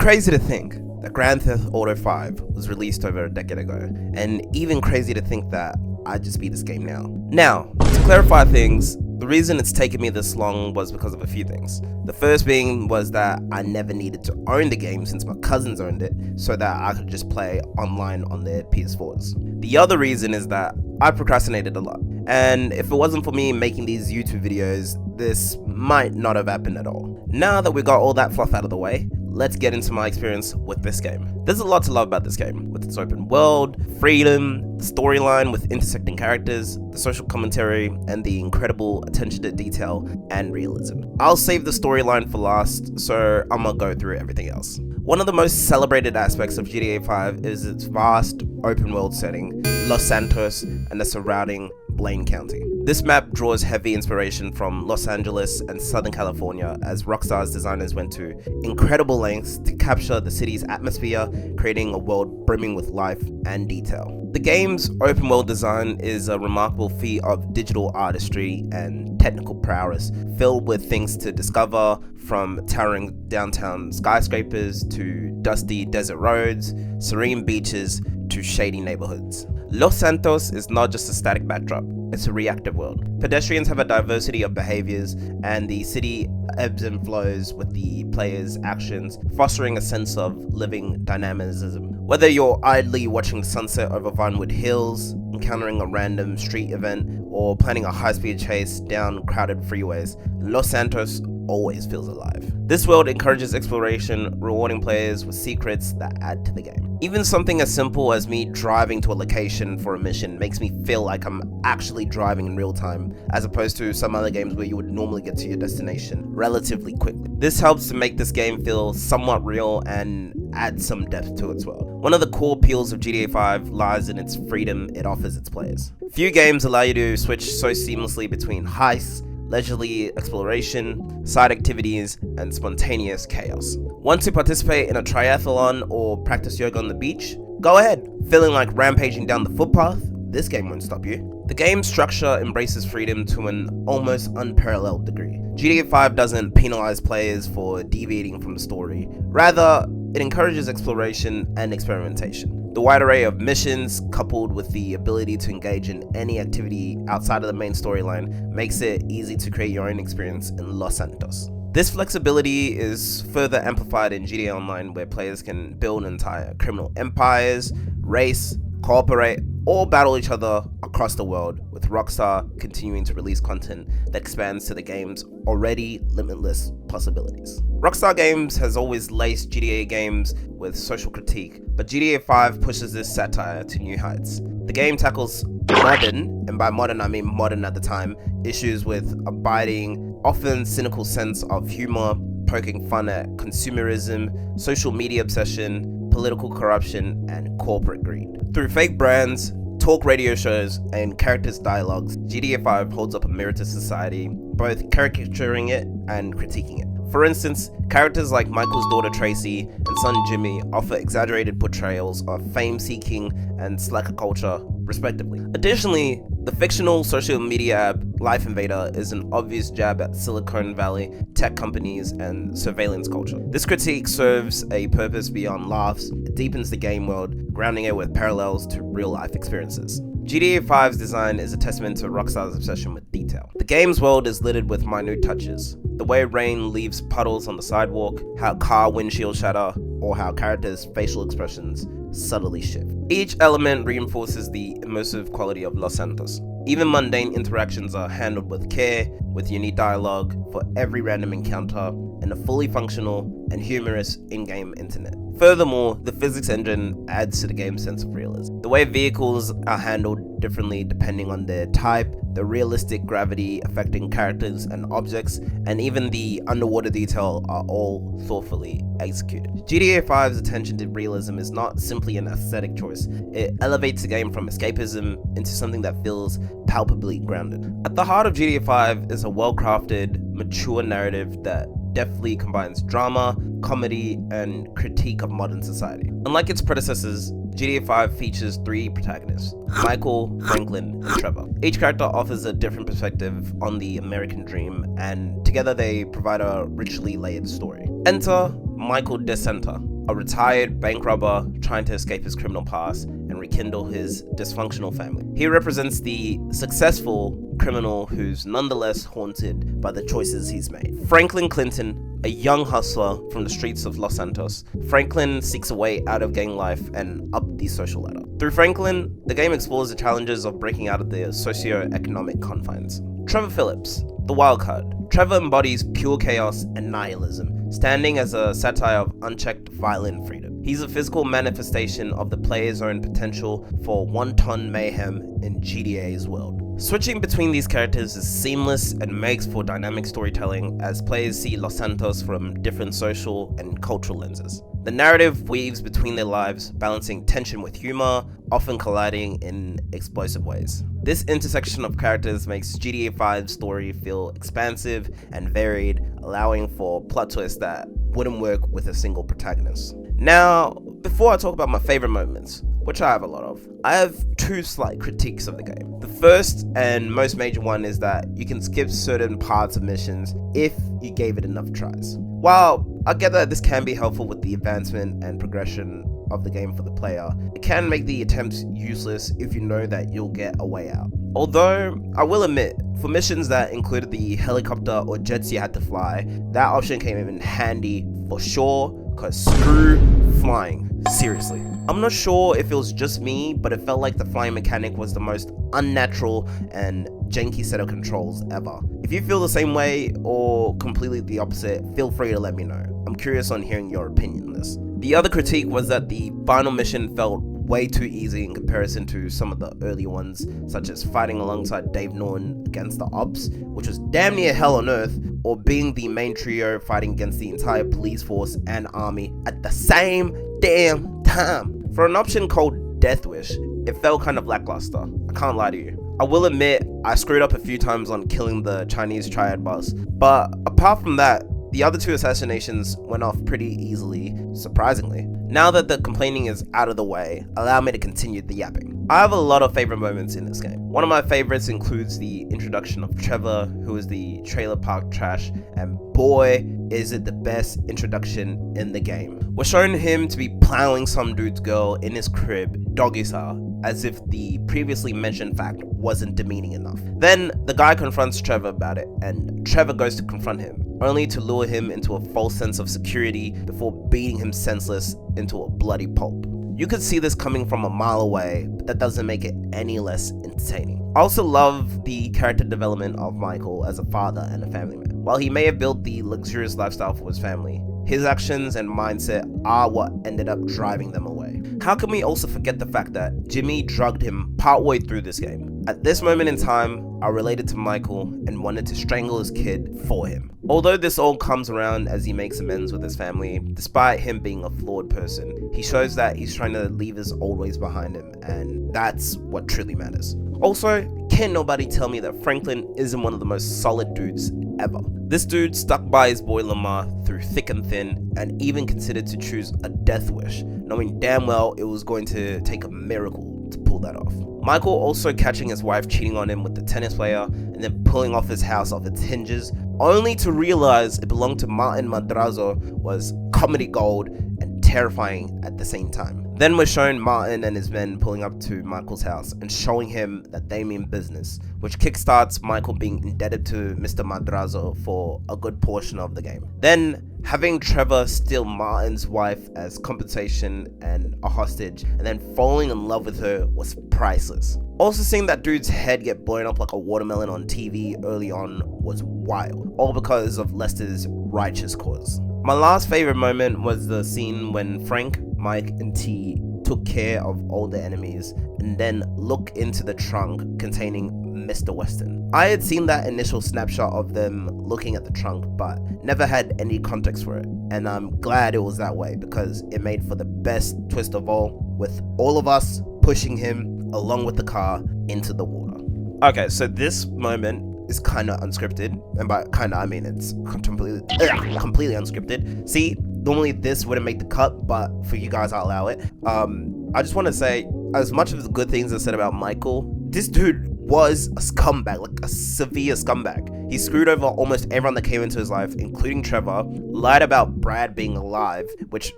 crazy to think that Grand Theft Auto 5 was released over a decade ago, and even crazy to think that I just beat this game now. Now, to clarify things, the reason it's taken me this long was because of a few things. The first being was that I never needed to own the game since my cousins owned it, so that I could just play online on their PS4s. The other reason is that I procrastinated a lot, and if it wasn't for me making these YouTube videos, this might not have happened at all. Now that we got all that fluff out of the way, let's get into my experience with this game. There's a lot to love about this game, with its open world, freedom, the storyline with intersecting characters, the social commentary, and the incredible attention to detail and realism. I'll save the storyline for last, so I'm gonna go through everything else. One of the most celebrated aspects of GTA 5 is its vast open world setting, Los Santos and the surrounding Blaine County. This map draws heavy inspiration from Los Angeles and Southern California, as Rockstar's designers went to incredible lengths to capture the city's atmosphere, creating a world brimming with life and detail. The game's open world design is a remarkable feat of digital artistry and technical prowess, filled with things to discover, from towering downtown skyscrapers to dusty desert roads, serene beaches to shady neighborhoods. Los Santos is not just a static backdrop, it's a reactive world. Pedestrians have a diversity of behaviors, and the city ebbs and flows with the player's actions, fostering a sense of living dynamism. Whether you're idly watching sunset over Vinewood Hills, encountering a random street event, or planning a high-speed chase down crowded freeways, Los Santos always feels alive. This world encourages exploration, rewarding players with secrets that add to the game. Even something as simple as me driving to a location for a mission makes me feel like I'm actually driving in real time, as opposed to some other games where you would normally get to your destination relatively quickly. This helps to make this game feel somewhat real and add some depth to its world. One of the core appeals of GTA 5 lies in its freedom it offers its players. Few games allow you to switch so seamlessly between heists, leisurely exploration, side activities, and spontaneous chaos. Want to participate in a triathlon or practice yoga on the beach? Go ahead. Feeling like rampaging down the footpath? This game won't stop you. The game's structure embraces freedom to an almost unparalleled degree. GTA 5 doesn't penalize players for deviating from the story. Rather, it encourages exploration and experimentation. The wide array of missions, coupled with the ability to engage in any activity outside of the main storyline, makes it easy to create your own experience in Los Santos. This flexibility is further amplified in GTA Online, where players can build entire criminal empires, race, cooperate, or battle each other across the world, with Rockstar continuing to release content that expands to the game's already limitless possibilities. Rockstar Games has always laced GTA games with social critique, but GTA 5 pushes this satire to new heights. The game tackles modern, and by modern I mean modern at the time, issues with abiding, often cynical sense of humor, poking fun at consumerism, social media obsession, political corruption, and corporate greed. Through fake brands, talk radio shows, and characters' dialogues, GTA 5 holds up a mirror to society, both caricaturing it and critiquing it. For instance, characters like Michael's daughter Tracy and son Jimmy offer exaggerated portrayals of fame-seeking and slacker culture, respectively. Additionally, the fictional social media app Life Invader is an obvious jab at Silicon Valley tech companies and surveillance culture. This critique serves a purpose beyond laughs. It deepens the game world, grounding it with parallels to real-life experiences. GTA 5's design is a testament to Rockstar's obsession with detail. The game's world is littered with minute touches. The way rain leaves puddles on the sidewalk, how car windshields shatter, or how characters' facial expressions subtly shift. Each element reinforces the immersive quality of Los Santos. Even mundane interactions are handled with care, with unique dialogue for every random encounter, and a fully functional and humorous in-game internet. Furthermore, the physics engine adds to the game's sense of realism. The way vehicles are handled differently depending on their type, the realistic gravity affecting characters and objects, and even the underwater detail are all thoughtfully executed. GTA 5's attention to realism is not simply an aesthetic choice. It elevates the game from escapism into something that feels palpably grounded. At the heart of GTA 5 is a well-crafted, mature narrative that deftly combines drama, comedy, and critique of modern society. Unlike its predecessors, GTA 5 features three protagonists, Michael, Franklin, and Trevor. Each character offers a different perspective on the American dream, and together they provide a richly layered story. Enter Michael DeSanta, a retired bank robber trying to escape his criminal past and rekindle his dysfunctional family. He represents the successful criminal who's nonetheless haunted by the choices he's made. Franklin Clinton, a young hustler from the streets of Los Santos, Franklin seeks a way out of gang life and up the social ladder. Through Franklin, the game explores the challenges of breaking out of the socio-economic confines. Trevor Phillips, the wildcard. Trevor embodies pure chaos and nihilism, standing as a satire of unchecked violent freedom. He's a physical manifestation of the player's own potential for one-ton mayhem in GTA's world. Switching between these characters is seamless and makes for dynamic storytelling as players see Los Santos from different social and cultural lenses. The narrative weaves between their lives, balancing tension with humor, often colliding in explosive ways. This intersection of characters makes GTA 5's story feel expansive and varied, allowing for plot twists that wouldn't work with a single protagonist. Now, before I talk about my favorite moments, which I have a lot of, I have two slight critiques of the game. The first and most major one is that you can skip certain parts of missions if you gave it enough tries. While I get that this can be helpful with the advancement and progression of the game for the player, it can make the attempts useless if you know that you'll get a way out. Although, I will admit, for missions that included the helicopter or jets you had to fly, that option came in handy for sure, cause screw flying. Seriously. I'm not sure if it was just me, but it felt like the flying mechanic was the most unnatural and janky set of controls ever. If you feel the same way or completely the opposite, feel free to let me know. I'm curious on hearing your opinion on this. The other critique was that the final mission felt way too easy in comparison to some of the earlier ones, such as fighting alongside Dave Norton against the Ops, which was damn near hell on earth, or being the main trio fighting against the entire police force and army at the same damn time. For an option called Death Wish, it felt kind of lackluster. I can't lie to you. I will admit, I screwed up a few times on killing the Chinese triad boss, but apart from that, the other two assassinations went off pretty easily, surprisingly. Now that the complaining is out of the way, allow me to continue the yapping. I have a lot of favorite moments in this game. One of my favorites includes the introduction of Trevor, who is the trailer park trash, and boy, is it the best introduction in the game. We're showing him to be plowing some dude's girl in his crib, doggy style, as if the previously mentioned fact wasn't demeaning enough. Then the guy confronts Trevor about it, and Trevor goes to confront him, only to lure him into a false sense of security before beating him senseless into a bloody pulp. You could see this coming from a mile away, but that doesn't make it any less entertaining. I also love the character development of Michael as a father and a family man. While he may have built the luxurious lifestyle for his family, his actions and mindset are what ended up driving them away. How can we also forget the fact that Jimmy drugged him partway through this game? At this moment in time, I related to Michael and wanted to strangle his kid for him. Although this all comes around as he makes amends with his family, despite him being a flawed person, he shows that he's trying to leave his old ways behind him, and that's what truly matters. Also, can't nobody tell me that Franklin isn't one of the most solid dudes ever. This dude stuck by his boy Lamar through thick and thin, and even considered to choose a death wish, knowing damn well it was going to take a miracle to pull that off. Michael also catching his wife cheating on him with the tennis player, and then pulling off his house off its hinges, only to realize it belonged to Martin Madrazo, was comedy gold and terrifying at the same time. Then we're shown Martin and his men pulling up to Michael's house and showing him that they mean business, which kickstarts Michael being indebted to Mr. Madrazo for a good portion of the game. Then having Trevor steal Martin's wife as compensation and a hostage, and then falling in love with her was priceless. Also seeing that dude's head get blown up like a watermelon on TV early on was wild, all because of Lester's righteous cause. My last favorite moment was the scene when Frank, Mike, and T took care of all the enemies and then look into the trunk containing Mr. Weston. I had seen that initial snapshot of them looking at the trunk, but never had any context for it, and I'm glad it was that way because it made for the best twist of all, with all of us pushing him along with the car into the water. Okay, so this moment is kind of unscripted, and by kind of I mean it's completely unscripted. See, normally this wouldn't make the cut, but for you guys I'll allow it. I just want to say, as much of the good things I said about Michael, this dude was a scumbag, like a severe scumbag. He screwed over almost everyone that came into his life, including Trevor, lied about Brad being alive, which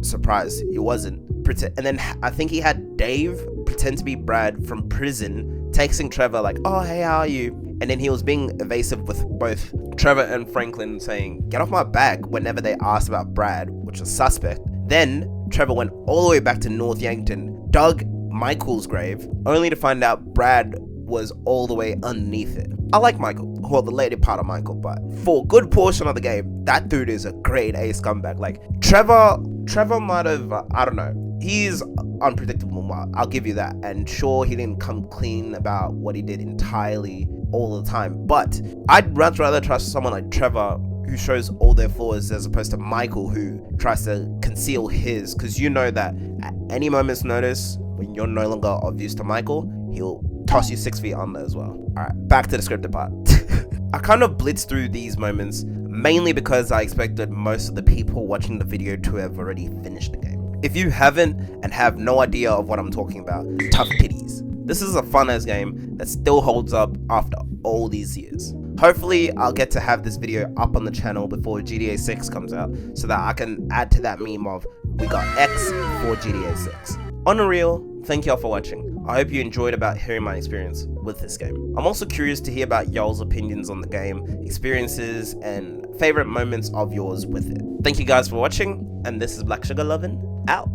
surprise, he wasn't. And then I think he had Dave pretend to be Brad from prison, texting Trevor like, oh, hey, how are you? And then he was being evasive with both Trevor and Franklin, saying, get off my back, whenever they asked about Brad, which was suspect. Then Trevor went all the way back to North Yankton, dug Michael's grave, only to find out Brad was all the way underneath it. I like Michael, well, the later part of Michael, but for a good portion of the game, that dude is a grade A scumbag. Like, Trevor might have, I don't know, he's unpredictable, I'll give you that. And sure, he didn't come clean about what he did entirely all the time, but I'd much rather trust someone like Trevor who shows all their flaws as opposed to Michael who tries to conceal his, because you know that at any moment's notice, when you're no longer of use to Michael, he'll toss you 6 feet under as well. Alright, back to the scripted part. I kind of blitzed through these moments mainly because I expected most of the people watching the video to have already finished the game. If you haven't and have no idea of what I'm talking about, tough titties. This is a fun ass game that still holds up after all these years. Hopefully I'll get to have this video up on the channel before GTA 6 comes out so that I can add to that meme of we got X for GTA 6. On a real, thank y'all for watching. I hope you enjoyed about hearing my experience with this game. I'm also curious to hear about y'all's opinions on the game, experiences, and favorite moments of yours with it. Thank you guys for watching, and this is Black Sugar Lovin' out.